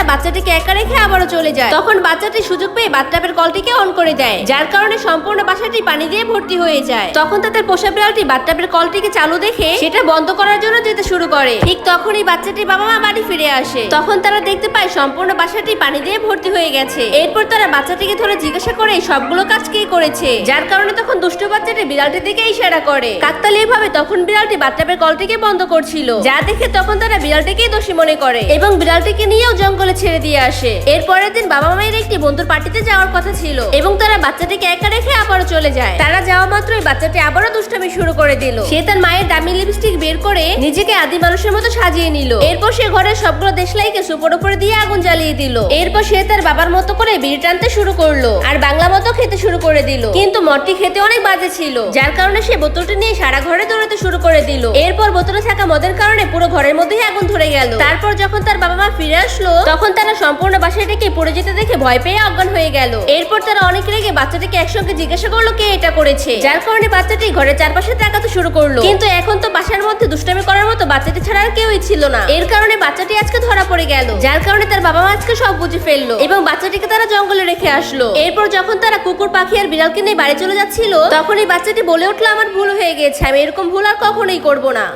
বাচ্চাটিকে একা রেখে আবারও চলে যায়। তখন বাচ্চাটি সুযোগ পেয়ে বাথটাবের কলটিকে অন করে দেয়, যার কারণে সম্পূর্ণ বাসাটি পানি দিয়ে ভর্তি হয়ে যায়। তখন তাদের পোষা বিড়ালটি বাথটাবের কলটিকে চালু দেখে সেটা বন্ধ করার জন্য যেতে শুরু করে। ঠিক তখনই বাচ্চাটির বাবা মা বাড়ি ফিরে আসে। তখন তারা দেখতে পায় সম্পূর্ণ বাসাটি পানি দিয়ে ভর্তি হয়ে গেছে। এরপর তারা বাচ্চাটিকে ধরে জিজ্ঞাসা করে সবগুলো কাজ কে করেছে, যার কারণে তখন দুষ্ট বাচ্চাটি বিড়ালটির দিকে ইশারা করে। কাকতালীয় ভাবে তখন বিড়ালটি বাথটাবের কলটিকে বন্ধ করছিল, যা দেখে তখন তারা বিড়ালটিকেই দোষী মনে করে এবং বিড়ালটিকে নিয়েও জঙ্গলে ছেড়ে দিয়ে আসে। এর পরের দিন বাবা মায়ের একটি বন্ধুর পার্টিতে যাওয়ার কথা ছিল এবং তারা বাচ্চাটিকে একা রেখে আবারও চলে যায়। তারা যাওয়া মাত্রই বাচ্চাটি আবারও দুষ্টামি শুরু করে দিল। সে তার মায়ের দামি লিপস্টিক বের করে নিজেকে আদি মানুষের মতো সাজিয়ে নিল। এরপর সে ঘরের সবগুলো দেশলাইকে সুপোর উপরে দিয়ে আগুন জ্বালিয়ে দিল। এরপর সে তার বাবার মতো করে বিড়ি টানতে শুরু করলো আর বাংলা মতো খেতে শুরু করে দিল। কিন্তু মদটি খেতে অনেক বাজে ছিল, যার কারণে সে বোতলটি নিয়ে সারা ঘরে দৌড়াতে শুরু করে দিল। এরপর বোতলে থাকা মদের কারণে পুরো ঘরের মধ্যেই আগুন ধরে গেল। তারপর যখন তার বাবা মা ফিরে আসলো তখন তারা সম্পূর্ণ বাসাটিকে পড়ে যেতে দেখে ভয় পেয়ে অজ্ঞান হয়ে গেল। এরপর তারা অনেক রেগে বাচ্চাটিকে একসঙ্গে জিজ্ঞাসা করলো কে এটা করেছে, যার কারণে বাচ্চাটি ঘরের চারপাশে তাকাতে শুরু করলো। কিন্তু এখন তো বাসার মধ্যে দুষ্টামি করার মতো বাচ্চাটি ছাড়া আর কেউই ছিল না। এর কারণে বাচ্চাটি আজকে ধরা পড়ে গেল, যার কারণে তার বাবা মা আজকে সব বুঝে ফেললো এবং বাচ্চাটিকে তারা জঙ্গলে রেখে আসলো। এরপর যখন তারা কুকুর পাখি আর বিড়ালকে নিয়ে বাড়ি চলে যাচ্ছিল তখন এই বাচ্চাটি বলে উঠলো আমার ভুল হয়ে গেছে, আমি এরকম ভুল আর কখনোই করবো না।